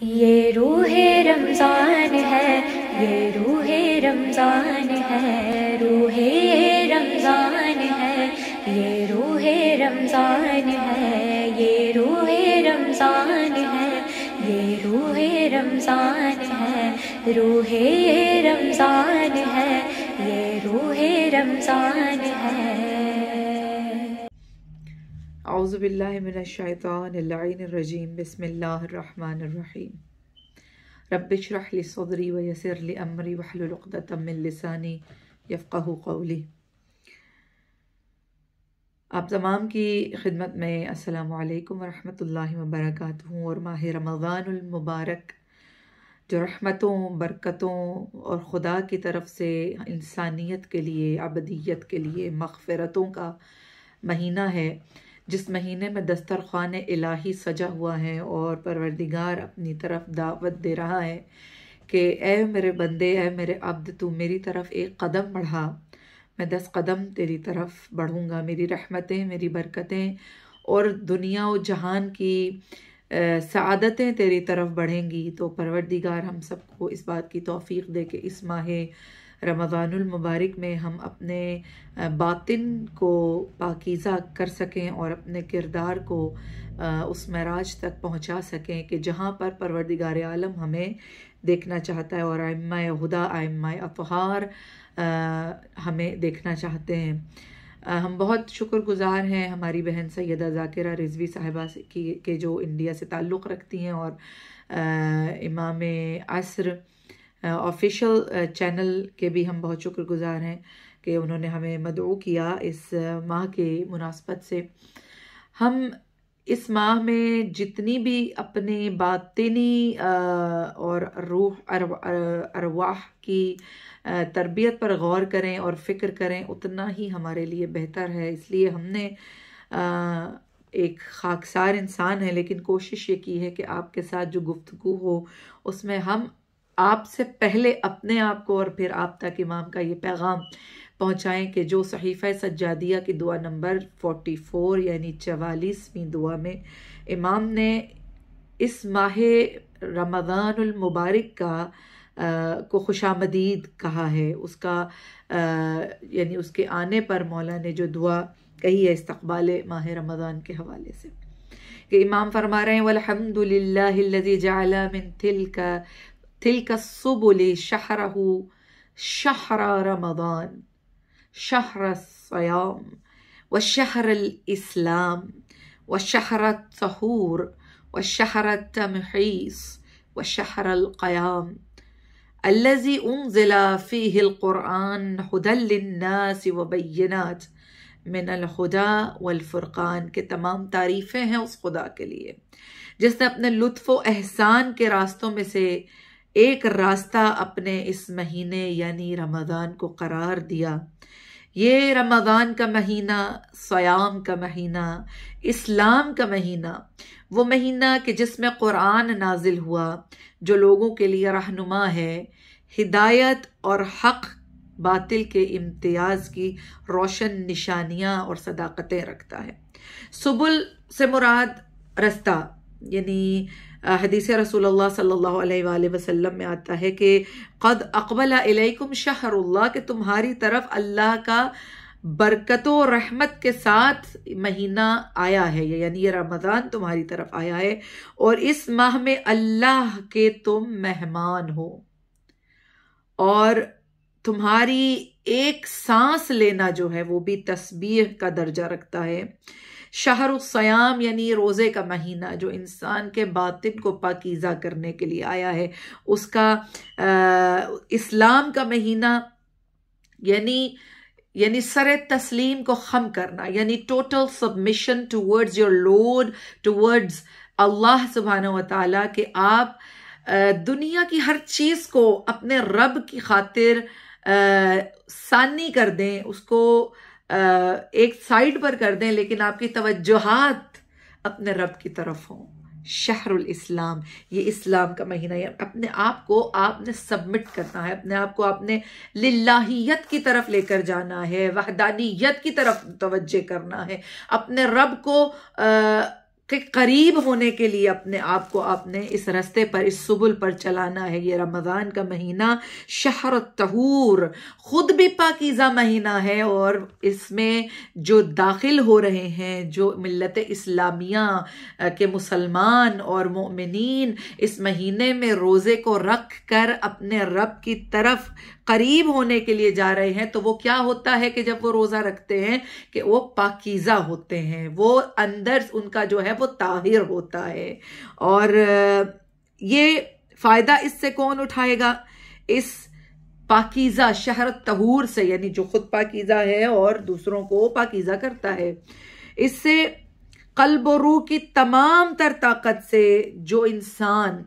ये रूहे रमज़ान है, ये रूहे रमज़ान है, रूहे रमज़ान है, ये रूहे रमज़ान है, ये रूहे रमज़ान है, ये रूहे रमज़ान है, रूहे रमज़ान है, ये रूहे रमज़ान है। औज़ु बिल्लाहि मिनश शैतानिर रजीम। बिस्मिल्लाहिर रहमानिर रहीम। रब्बिश्रह ली सदरी व यस्सिर ली अमरी वहलुल उक़दतम मिन लिसानी यफ़क़हू क़ौली। आप तमाम की खिदमत में अस्सलामु अलैकुम व रहमतुल्लाहि व बरकातुहू। और माह रमज़ानुल मुबारक जो रहमतों, बरकतों और खुदा की तरफ से इंसानियत के लिए, अबदियत के लिए मग़फ़िरतों का महीना है, जिस महीने में दस्तरख़्वान इलाही सजा हुआ है और परवरदिगार अपनी तरफ दावत दे रहा है कि ए मेरे बंदे, ए मेरे अब्द, तू मेरी तरफ एक कदम बढ़ा, मैं 10 कदम तेरी तरफ बढ़ूँगा। मेरी रहमतें, मेरी बरकतें और दुनिया और जहान की सआदतें तेरी तरफ बढ़ेंगी। तो परवरदिगार हम सबको इस बात की तौफ़ीक़ दे कि इस माह रमज़ानुल मुबारक में हम अपने बातिन को पाकीज़ा कर सकें और अपने किरदार को उस महराज तक पहुंचा सकें कि जहां पर परवरदिगार आलम हमें देखना चाहता है और आइम्मा हुदा, आइम्मा अतहार हमें देखना चाहते हैं। हम बहुत शुक्रगुजार हैं हमारी बहन सैयदा ज़ाकिरा रिज़वी साहिबा के जो इंडिया से ताल्लुक़ रखती हैं और इमाम असर ऑफिशियल चैनल के भी हम बहुत शुक्रगुजार हैं कि उन्होंने हमें मदऊ किया इस माह के मुनासबत से। हम इस माह में जितनी भी अपने बातिनी और रूह अरवाह की तरबियत पर गौर करें और फ़िक्र करें, उतना ही हमारे लिए बेहतर है। इसलिए हमने एक खाकसार इंसान है, लेकिन कोशिश ये की है कि आपके साथ जो गुफ्तगू हो उसमें हम आपसे पहले अपने आप को और फिर आप तक इमाम का ये पैगाम पहुँचाएँ कि जो सहीफ़ा सज्जादिया की दुआ नंबर 44 यानी 44वीं दुआ में इमाम ने इस माह रमज़ानुल मुबारक को खुशामदीद कहा है। उसका यानी उसके आने पर मौला ने जो दुआ कही है इस्तक़बाल माह रमज़ान के हवाले से, कि इमाम फरमा रहे हैं वल्हम्दुलिल्लाहिल्लज़ी जअला मिन तिल्का सुबुली शहरहू शहरा रमज़ान शहर सयाम व शहर इस्लाम व शहर तहूर व शहर तमहीस व शहर क़याम अल्लज़ी उन्ज़िला फ़ीहिल क़ुरआन हुदल लिन्नास व बय्यिनात मिनल हुदा वल फ़ुरक़ान। के तमाम तारीफ़ें हैं उस खुदा के लिए जिसने अपने लुत्फ़ व एहसान के रास्तों में से एक रास्ता अपने इस महीने यानी रमज़ान को करार दिया। ये रमज़ान का महीना, सयाम का महीना, इस्लाम का महीना, वो महीना कि जिसमें कुरान नाजिल हुआ, जो लोगों के लिए रहनुमा है, हिदायत और हक़ बातिल के इम्तियाज़ की रोशन निशानियाँ और सदाकतें रखता है। सुबुल से मुराद रास्ता, यानी हदीस रसूलुल्लाह सल्लल्लाहु अलैहि वसल्लम में आता है कि क़द अक़बला इलैकुम शहरुल्लाह, कि तुम्हारी तरफ अल्लाह का बरकतों रहमत के साथ महीना आया है, यानी ये रमज़ान तुम्हारी तरफ आया है और इस माह में अल्लाह के तुम मेहमान हो और तुम्हारी एक सांस लेना जो है वो भी तस्बीह का दर्जा रखता है। शहरुस्सयाम यानी रोज़े का महीना जो इंसान के बातिन को पाकीज़ा करने के लिए आया है, उसका इस्लाम का महीना यानी सरे तस्लीम को खम करना, यानी total submission towards your lord, towards Allah सुब्हानहू व तआला, कि आप दुनिया की हर चीज़ को अपने रब की खातिर सानी कर दें, उसको एक साइड पर कर दें, लेकिन आपकी तवज्जुहात अपने रब की तरफ हों। शहरुल इस्लाम, ये इस्लाम का महीना है। अपने आप को आपने सबमिट करना है, अपने आप को आपने लिल्लाहियत की तरफ लेकर जाना है, वहदानियत की तरफ तवज्जो करना है, अपने रब को के करीब होने के लिए अपने आप को आपने इस रास्ते पर, इस सुबुल पर चलाना है। ये रमज़ान का महीना शहर तहूर, खुद भी पाकीज़ा महीना है, और इसमें जो दाखिल हो रहे हैं, जो मिल्लत इस्लामिया के मुसलमान और मोमिनीन इस महीने में रोज़े को रख कर अपने रब की तरफ करीब होने के लिए जा रहे हैं, तो वो क्या होता है कि जब वो रोज़ा रखते हैं कि वो पाकीज़ा होते हैं, वो अंदर उनका जो है वो ताहिर होता है। और ये फ़ायदा इससे कौन उठाएगा? इस पाकीज़ा शहर तहूर से, यानी जो खुद पाकीज़ा है और दूसरों को पाकीज़ा करता है। इससे क़ल्ब और रूह की तमाम तर ताकत से जो इंसान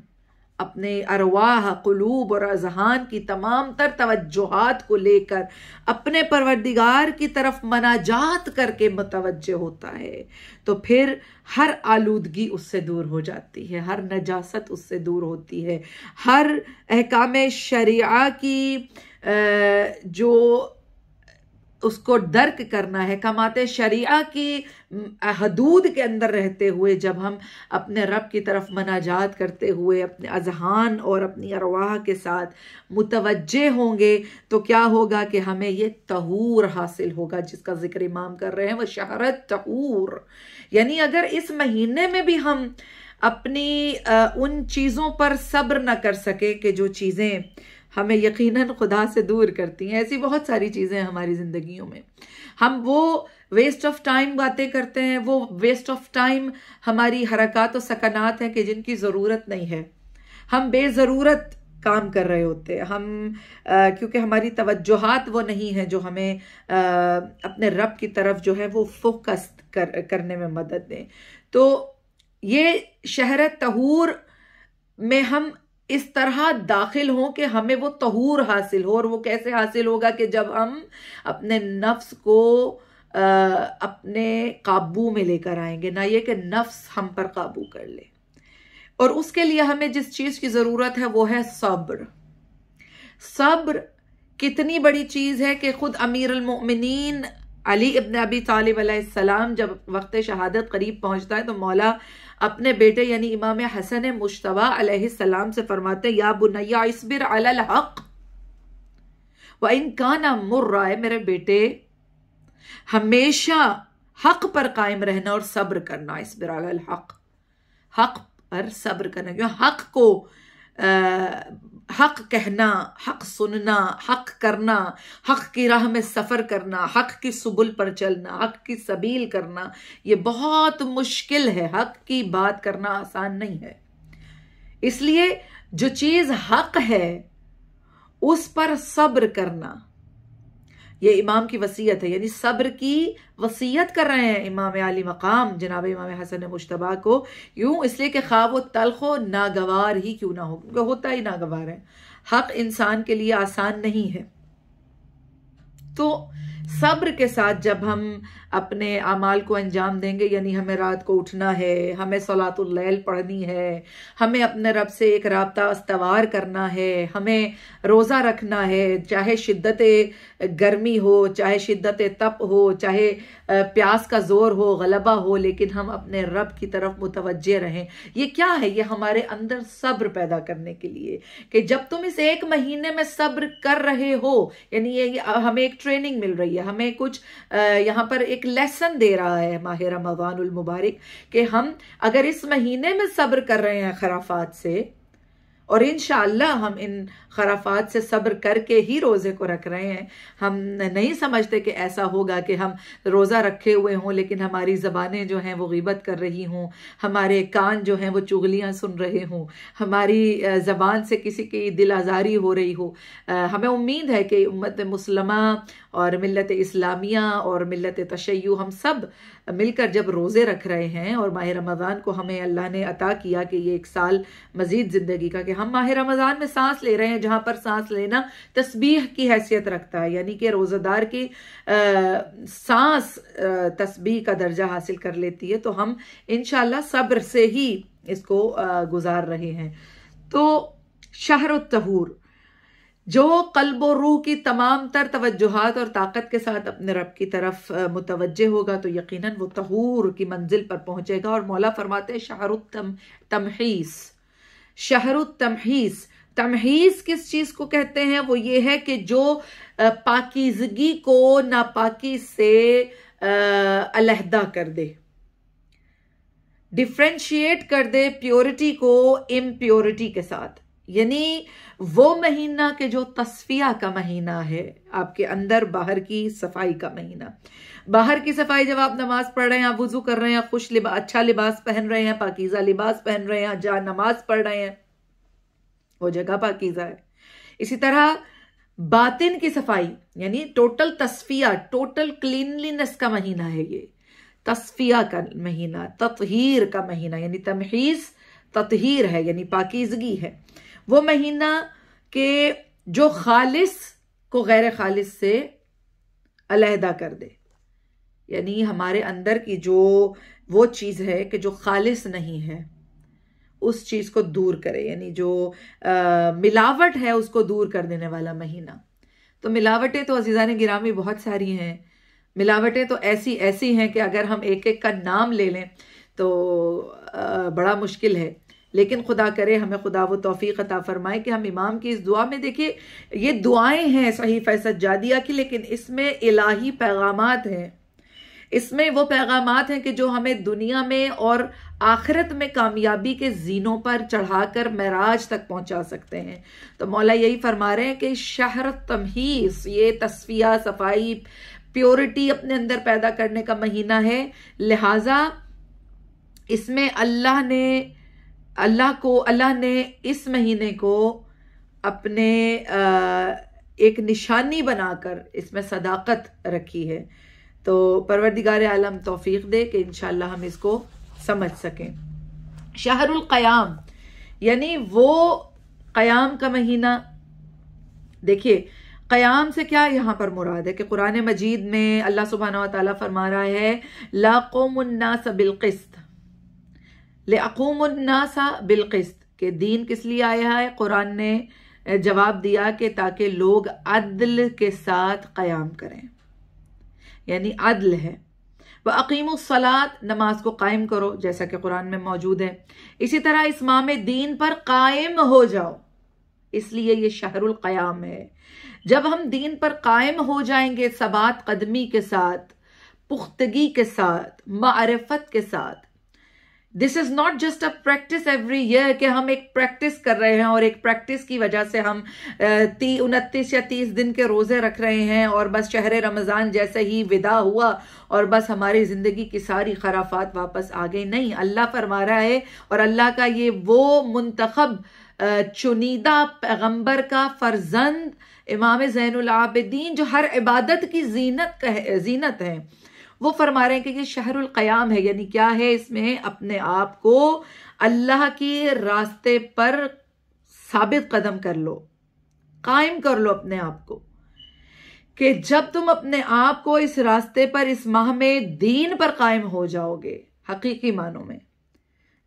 अपने अरवाह, कुलूब और अज़हान की तमाम तर तवज्जुहात को लेकर अपने परवरदिगार की तरफ मनाजात करके मुतवज्जे होता है, तो फिर हर आलूदगी उससे दूर हो जाती है, हर नजासत उससे दूर होती है, हर अहकाम शरीआ की जो उसको दर्क करना है, कमाते शरीआ की हदूद के अंदर रहते हुए जब हम अपने रब की तरफ मनाजात करते हुए अपने अज़हान और अपनी अरवाह के साथ मुतवज्जे होंगे, तो क्या होगा कि हमें ये तहूर हासिल होगा जिसका जिक्र इमाम कर रहे हैं, वह शहरत तहूर। यानी अगर इस महीने में भी हम अपनी उन चीज़ों पर सब्र न कर सके कि जो चीज़ें हमें यकीनन खुदा से दूर करती हैं, ऐसी बहुत सारी चीज़ें हैं हमारी ज़िंदगियों में, हम वो वेस्ट ऑफ टाइम बातें करते हैं, वो वेस्ट ऑफ टाइम हमारी हरकत और सकनात हैं कि जिनकी ज़रूरत नहीं है, हम बेज़रूरत काम कर रहे होते हैं, हम क्योंकि हमारी तवज्जुहात वो नहीं है जो हमें अपने रब की तरफ जो है वो फोकस करने में मदद दें। तो ये शहर तहूर में हम इस तरह दाखिल हों कि हमें वो तहूर हासिल हो। और वो कैसे हासिल होगा? कि जब हम अपने नफ्स को अपने काबू में लेकर आएंगे, ना ये कि नफ्स हम पर काबू कर ले। और उसके लिए हमें जिस चीज़ की ज़रूरत है वो है सब्र। सब्र कितनी बड़ी चीज़ है कि खुद अमीर अल मोमिनीन अली इब्न अबी तालिब अलैहिस्सलाम जब वक्त शहादत करीब पहुंचता है तो मौला अपने बेटे यानी इमाम हसन मुश्तबा अलैहिस्सलाम से फरमाते हैं, या बुनैया इस्बिर अलल हक व इन काना मुर्रा, है मेरे बेटे हमेशा हक पर कायम रहना और सब्र करना। इस्बिर अलल हक, हक पर सब्र करना, क्यों हक को हक कहना, हक सुनना, हक करना, हक की राह में सफ़र करना, हक की सुबुल पर चलना, हक की सबील करना, ये बहुत मुश्किल है। हक की बात करना आसान नहीं है। इसलिए जो चीज़ हक है उस पर सब्र करना, ये इमाम की वसीयत है। यानी सब्र की वसीयत कर रहे हैं इमाम आली मकाम जनाब इमाम हसन मुश्तबा को, यूं इसलिए कि खा वो तल्ख हो नागवार ही क्यों ना हो, क्योंकि होता ही नागवार है। हक इंसान के लिए आसान नहीं है। तो सब्र के साथ जब हम अपने अमाल को अंजाम देंगे, यानी हमें रात को उठना है, हमें सलातुल लैल पढ़नी है, हमें अपने रब से एक राब्ता अस्तवार करना है, हमें रोज़ा रखना है, चाहे शिद्दत गर्मी हो, चाहे शिद्दत तप हो, चाहे प्यास का जोर हो, गलबा हो, लेकिन हम अपने रब की तरफ मुतवज्जे रहें। ये क्या है? ये हमारे अंदर सब्र पैदा करने के लिए कि जब तुम इस एक महीने में सब्र कर रहे हो, यानी ये हमें एक ट्रेनिंग मिल रही है, हमें कुछ यहाँ पर एक लेसन दे रहा है माह रमज़ानुल मुबारक कि हम अगर इस महीने में सब्र कर रहे हैं खराफात से, और इंशाअल्लाह हम इन खराफात से सब्र करके ही रोज़े को रख रहे हैं। हम नहीं समझते कि ऐसा होगा कि हम रोज़ा रखे हुए हों लेकिन हमारी ज़बानें जो हैं वो ग़ीबत कर रही हों, हमारे कान जो हैं वो चुगलियाँ सुन रहे हों, हमारी ज़बान से किसी की दिल आज़ारी हो रही हो। हमें उम्मीद है कि उम्मत मुस्लिमा और मिल्लत इस्लामिया और मिल्लत तशय्युअ हम सब मिलकर जब रोज़े रख रहे हैं, और माह रमज़ान को हमें अल्लाह ने अता किया कि ये एक साल मज़ीद ज़िंदगी का, कि हम माह रमज़ान में सांस ले रहे हैं जहाँ पर सांस लेना तस्बीह की हैसियत रखता है, यानी कि रोज़ेदार की सांस तस्बीह का दर्जा हासिल कर लेती है। तो हम इंशाअल्लाह सब्र से ही इसको गुजार रहे हैं। तो शहर तहूर, जो कल्ब और रूह की तमाम तर तवज्जुहात और ताकत के साथ अपने रब की तरफ मुतवज्जे होगा तो यकीनन वो तहूर की मंजिल पर पहुंचेगा। और मौला फरमाते हैं शहरुत तमहीस, शहरुत तमहीस। तमहीस किस चीज को कहते हैं? वो ये है कि जो पाकीज़गी को नापाकी से अलहदा कर दे, डिफ्रेंशिएट कर दे प्योरिटी को इम्प्योरिटी के साथ। यानी वो महीना के जो तस्फिया का महीना है, आपके अंदर बाहर की सफाई का महीना। बाहर की सफाई जब आप नमाज पढ़ रहे हैं, आप वुजू कर रहे हैं, अच्छा लिबास पहन रहे हैं, पाकीज़ा लिबास पहन रहे हैं, जहां नमाज पढ़ रहे हैं वो जगह पाकीज़ा है। इसी तरह बातिन की सफाई यानी टोटल तस्फिया, टोटल क्लीनलीनेस का महीना है ये, तस्फिया का महीना, ततहीर का महीना, यानी तमहीस ततहीर है यानी पाकीज़गी है। वो महीना के जो खालिस को गैर खालिस से अलहदा कर दे, यानी हमारे अंदर की जो वो चीज है कि जो खालिस नहीं है उस चीज को दूर करे, यानी जो मिलावट है उसको दूर कर देने वाला महीना। तो मिलावटें तो अजीज़ान गिरामी बहुत सारी हैं। मिलावटें तो ऐसी ऐसी हैं कि अगर हम एक एक का नाम ले लें तो बड़ा मुश्किल है। लेकिन खुदा करे हमें खुदा वो तौफीक अता फरमाए कि हम इमाम की इस दुआ में, देखिए ये दुआएं हैं सहीफ़ा सज्जादिया की, लेकिन इसमें इलाही पैगामात हैं। इसमें वो पैगामात हैं कि जो हमें दुनिया में और आखिरत में कामयाबी के जीनों पर चढ़ाकर मेराज तक पहुंचा सकते हैं। तो मौला यही फरमा रहे हैं कि शहर तमहीस, ये तस्फिया, सफाई, प्योरिटी अपने अंदर पैदा करने का महीना है। लिहाजा इसमें अल्लाह ने इस महीने को अपने एक निशानी बनाकर इसमें सदाकत रखी है। तो परवरदिगार आलम तौफीक दे कि इंशाअल्लाह हम इसको समझ सकें। शहरुल क़याम यानी वो क़याम का महीना। देखिए क़याम से क्या यहाँ पर मुराद है कि कुरान मजीद में अल्लाह सुब्हानहू व तआला फरमा रहा है लाक़ुमुन्नास बिलक़िस्त, लिअक़ूमुन्नास बिलक़िस्त, के दीन किस लिए आया है? कुरान ने जवाब दिया कि ताकि लोग अदल के साथ क़याम करें, यानी अदल है। वह अक़ीमुस्सलात, नमाज को कायम करो जैसा कि कुरान में मौजूद है। इसी तरह इस्माम दीन पर कायम हो जाओ, इसलिए ये शहरुल क़याम है। जब हम दीन पर कायम हो जाएंगे सबात कदमी के साथ, पुख्तगी के साथ, मारिफत के साथ, this is not just a practice every year कि हम एक प्रैक्टिस कर रहे हैं और एक प्रैक्टिस की वजह से हम 29 या 30 दिन के रोजे रख रहे हैं और बस शहर रमजान जैसे ही विदा हुआ और बस हमारी जिंदगी की सारी खराफात वापस आ गई। नहीं, अल्लाह फरमा रहा है और अल्लाह का ये वो मुंतखब चुनीदा पैगंबर का फर्जंद इमाम ज़ैनुल आबिदीन जो हर इबादत की जीनत है, वो फरमा रहे हैं कि ये शहरुल क़याम है। यानी क्या है? इसमें अपने आप को अल्लाह के रास्ते पर साबित कदम कर लो, कायम कर लो अपने आप को, कि जब तुम अपने आप को इस रास्ते पर, इस माह में दीन पर कायम हो जाओगे हकीकी मानों में,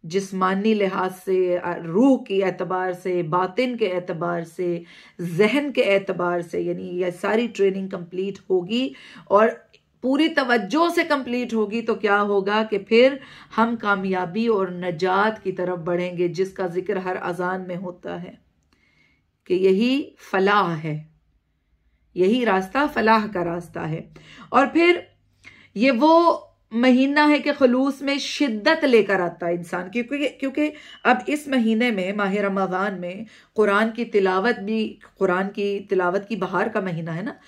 जिस्मानी लिहाज से, रूह के एतबार से, बातिन के एतबार से, जहन के एतबार से, यानी यह सारी ट्रेनिंग कंप्लीट होगी और पूरी तवज्जो से कंप्लीट होगी तो क्या होगा कि फिर हम कामयाबी और नजात की तरफ बढ़ेंगे, जिसका जिक्र हर अजान में होता है कि यही फलाह है, यही रास्ता फलाह का रास्ता है। और फिर ये वो महीना है कि खुलूस में शिद्दत लेकर आता है इंसान, क्योंकि अब इस महीने में, माह रमज़ान में, कुरान की तिलावत भी, कुरान की तिलावत की बहार का महीना है ना।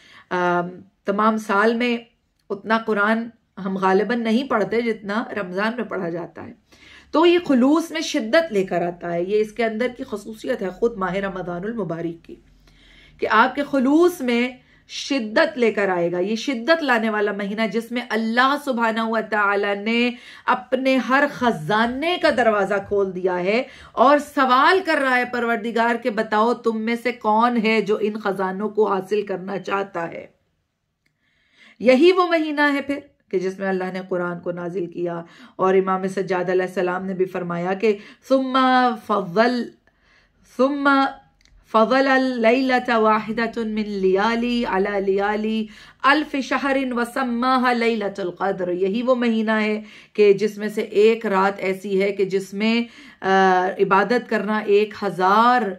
तमाम साल में उतना कुरान हम गालिबन नहीं पढ़ते जितना रमजान में पढ़ा जाता है। तो ये खुलूस में शिद्दत लेकर आता है। ये इसके अंदर की खसूसियत है खुद माह रमज़ानुल मुबारक की, कि आपके खुलूस में शिद्दत लेकर आएगा। ये शिद्दत लाने वाला महीना जिसमें अल्लाह सुब्हानहू व तआला ने अपने हर खजाने का दरवाजा खोल दिया है और सवाल कर रहा है परवरदिगार के, बताओ तुम में से कौन है जो इन खजानों को हासिल करना चाहता है। यही वो महीना है फिर कि जिसमें अल्लाह ने कुरान को नाजिल किया। और इमाम सज्जाद अलैहिस्सलाम ने भी फरमाया कि सुम्मा फज़ल लैलता वाहिदतुन मिन लियाली अला लियाली अल्फ शहरिन वसम्माहा लैलतुल क़द्र। यही वो महीना है कि जिसमें से एक रात ऐसी है कि जिसमें इबादत करना 1000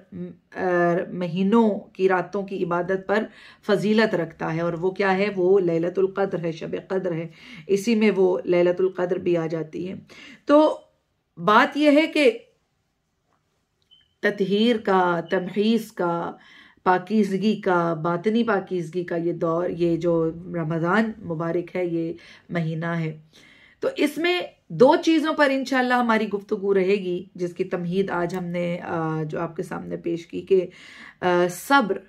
महीनों की रातों की इबादत पर फजीलत रखता है। और वो क्या है? वो लैलतुल क़द्र है, शब क़द्र है। इसी में वो लैलतुल क़द्र भी आ जाती है। तो बात यह है कि ततहीर का, तमहीस का, पाकीज़गी का, बातनी पाकीज़गी का ये दौर, ये जो रमज़ान मुबारक है, ये महीना है। तो इसमें 2 चीज़ों पर इंशाल्लाह हमारी गुफ्तगू रहेगी, जिसकी तमहीद आज हमने जो आपके सामने पेश की कि सब्र।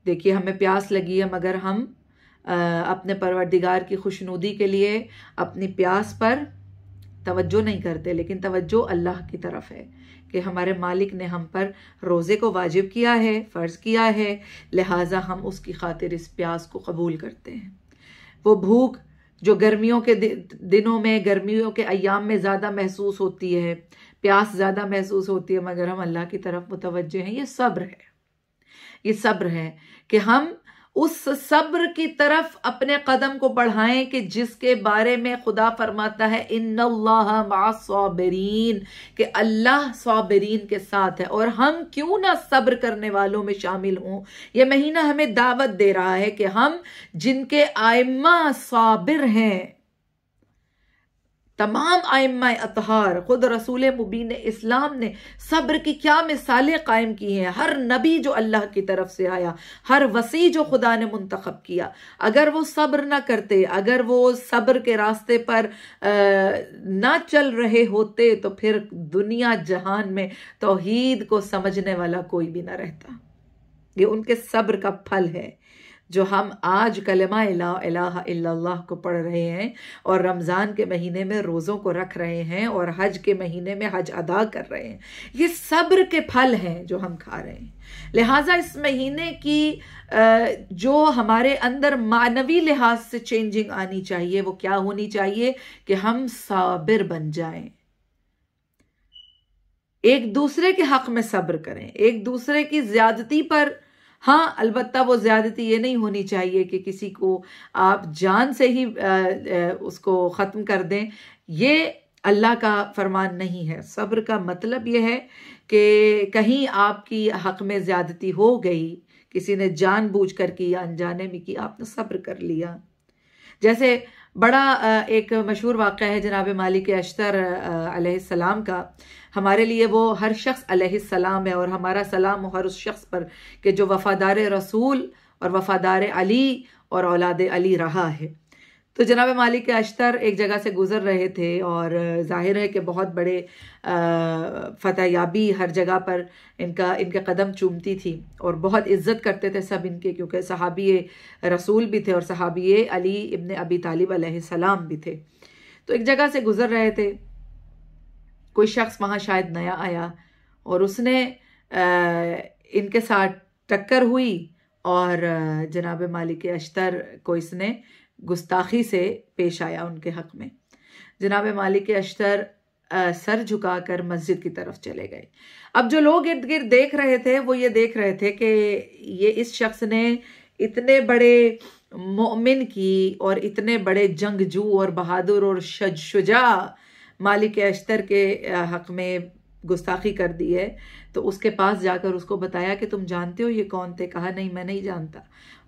देखिए, हमें प्यास लगी है मगर हम अपने परवरदिगार की खुशनुदी के लिए अपनी प्यास पर तवज्जो नहीं करते, लेकिन तवज्जो अल्लाह की तरफ है कि हमारे मालिक ने हम पर रोज़े को वाजिब किया है, फ़र्ज़ किया है, लिहाजा हम उसकी खातिर इस प्यास को कबूल करते हैं। वो भूख जो गर्मियों के दिनों में, गर्मियों के अय्याम में ज़्यादा महसूस होती है, प्यास ज़्यादा महसूस होती है, मगर हम अल्लाह की तरफ मुतवज्जे हैं। ये सब्र है, ये सब्र है कि हम उस सब्र की तरफ अपने कदम को बढ़ाएं कि जिसके बारे में खुदा फरमाता है इन्नल्लाह मअस-साबिरीन, कि अल्लाह साबिरीन के साथ है। और हम क्यों ना सब्र करने वालों में शामिल हों। यह महीना हमें दावत दे रहा है कि हम जिनके आइम्मा साबिर हैं, तमाम आइम्मा अतहार, खुद रसूल मुबीन इस्लाम ने सब्र की क्या मिसालें कायम की हैं। हर नबी जो अल्लाह की तरफ से आया, हर वसी जो खुदा ने मुंतखब किया, अगर वो सब्र ना करते, अगर वो सब्र के रास्ते पर ना चल रहे होते, तो फिर दुनिया जहान में तौहीद को समझने वाला कोई भी ना रहता। ये उनके सब्र का फल है जो हम आज कलमा ला इलाहा इल्लल्लाह को पढ़ रहे हैं और रमज़ान के महीने में रोज़ों को रख रहे हैं और हज के महीने में हज अदा कर रहे हैं। ये सब्र के फल हैं जो हम खा रहे हैं। लिहाजा इस महीने की जो हमारे अंदर मानवी लिहाज से चेंजिंग आनी चाहिए, वो क्या होनी चाहिए कि हम साबिर बन जाएं, एक दूसरे के हक में सब्र करें, एक दूसरे की ज्यादती पर। हाँ, अलबत्ता वो ज्यादती ये नहीं होनी चाहिए कि किसी को आप जान से ही उसको ख़त्म कर दें। ये अल्लाह का फरमान नहीं है। सब्र का मतलब ये है कि कहीं आपकी हक में ज्यादती हो गई, किसी ने जानबूझकर की या अनजाने में की, आपने सब्र कर लिया। जैसे बड़ा एक मशहूर वाक़या है जनाब मालिक अश्तर अलैहिस्सलाम का। हमारे लिए वो हर शख्स अलैहिस्सलाम है और हमारा सलाम हर उस शख्स पर कि जो वफ़ादार रसूल और वफ़ादार अली और औलाद अली रहा है। तो जनाब मालिक अश्तर एक जगह से गुज़र रहे थे और जाहिर है कि बहुत बड़े फतहयाबी हर जगह पर इनके कदम चूमती थी और बहुत इज्जत करते थे सब इनके, क्योंकि सहाबी रसूल भी थे और सहाबी अली इब्न अबी तालिब अलैहिस्सलाम भी थे। तो एक जगह से गुज़र रहे थे, कोई शख्स वहाँ शायद नया आया और उसने इनके साथ टक्कर हुई और जनाब मालिक अश्तर को इसने गुस्ताखी से पेश आया उनके हक में। जनाब मालिक अश्तर सर झुकाकर मस्जिद की तरफ चले गए। अब जो लोग इर्द गिर्द देख रहे थे वो ये देख रहे थे कि ये इस शख्स ने इतने बड़े मोमिन की और इतने बड़े जंगजू और बहादुर और शुजा मालिक अश्तर के हक में गुस्ताखी कर दी है। तो उसके पास जाकर उसको बताया कि तुम जानते हो ये कौन थे? कहा नहीं, मैं नहीं जानता।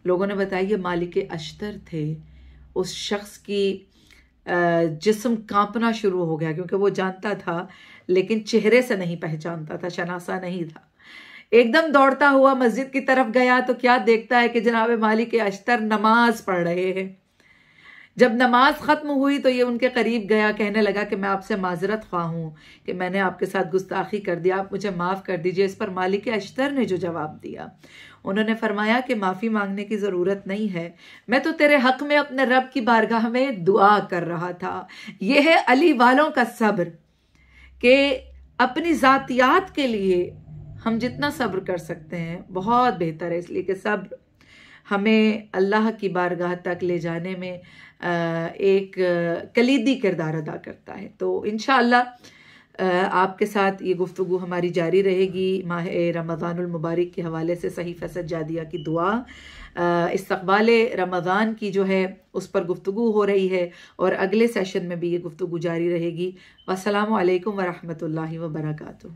लोगों ने बताया ये मालिक अश्तर थे। उस शख्स की जिस्म कांपना शुरू हो गया क्योंकि वो जानता था लेकिन चेहरे से नहीं पहचानता था, शनासा नहीं था। एकदम दौड़ता हुआ मस्जिद की तरफ गया तो क्या देखता है कि जनाब मालिक अश्तर नमाज पढ़ रहे हैं। जब नमाज खत्म हुई तो ये उनके करीब गया, कहने लगा कि मैं आपसे माजरत ख्वाह हूँ कि मैंने आपके साथ गुस्ताखी कर दिया, आप मुझे माफ़ कर दीजिए। इस पर मालिक अश्तर ने जो जवाब दिया, उन्होंने फरमाया कि माफ़ी मांगने की ज़रूरत नहीं है, मैं तो तेरे हक में अपने रब की बारगाह में दुआ कर रहा था। यह है अली वालों का सब्र कि अपनी ज़ातियात के लिए हम जितना सब्र कर सकते हैं बहुत बेहतर है, इसलिए कि सब्र हमें अल्लाह की बारगाह तक ले जाने में एक कलीदी किरदार अदा करता है। तो इंशाअल्लाह आपके साथ ये गुफ्तगू हमारी जारी रहेगी माह रमज़ानुल मुबारक के हवाले से सहीफ़ा सज्जादिया की दुआ, इस्तक़बाल रमज़ान की जो है उस पर गुफ्तगू हो रही है और अगले सेशन में भी ये गुफ्तगू जारी रहेगी। अस्सलामु अलैकुम व रहमतुल्लाहि व बरकातुहू।